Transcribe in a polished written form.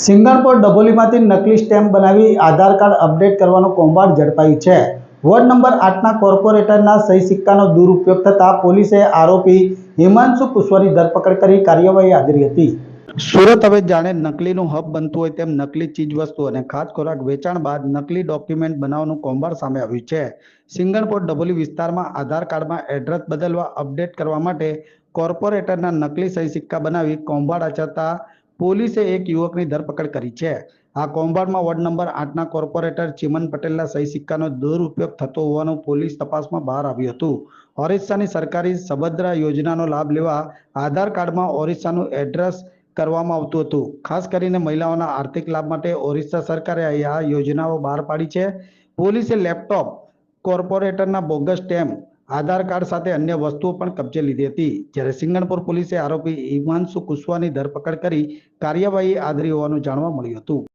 સિંગણપોર ડભોલીમાંથી નકલી સ્ટેમ્પ બનાવી આધાર card update કરવાનું કૌભાંડ ઝડપાયું છે। વોર્ડ નંબર 8ના કોર્પોરેટરના સહી સિક્કાનો દુરુપયોગ થતાં પોલીસે આરોપી હિમાંશુ કુશવાની ધરપકડ કરી કાર્યવાહી આદરી હતી। સુરત હવે જાણે નકલીનું હબ બનતું હોય તેમ નકલી ચીજવસ્તુ અને ખાદ્ય ખોરાક વેચાણ બાદ નકલી ડોક્યુમેન્ટ બનાવવાનું કૌભાંડ સામે આવ્યું છે। સિંગણપોર ડભોલી વિસ્તારમાં આધાર કાર્ડમાં એડ્રેસ બદલવા અપડેટ કરવા માટે કોર્પોરેટરના નકલી સહી સિક્કા બનાવી કૌભાંડ આચરતા પોલીસે એક યુવકની ધરપકડ કરી છે। આ કૌભાંડમાં વોર્ડ નંબર 8ના કોર્પોરેટર ચિમન પટેલના સહી સિક્કાનો દુરુપયોગ થતો હોવાનું પોલીસ તપાસમાં બહાર આવ્યું હતું। ઓરિસ્સાની સરકારી સભદ્રા યોજનાનો લાભ લેવા આધાર કાર્ડમાં ઓરિસ્સાનું એડ્રેસ કરવામાં આવતું હતું। ખાસ કરીને મહિલાઓના આર્થિક લાભ માટે ઓરિસ્સા સરકારે આ યોજનાઓ બહાર પાડી છે। પોલીસે લેપટોપ, કોર્પોરેટરના બોગસ સ્ટેમ્પ, આધાર કાર્ડ સાથે અન્ય વસ્તુઓ પણ કબજે લીધી હતી। જ્યારે સિંગણપુર પોલીસે આરોપી હિમાંશુ કુશવાની ધરપકડ કરી કાર્યવાહી આદરી હોવાનું જાણવા મળ્યું હતું।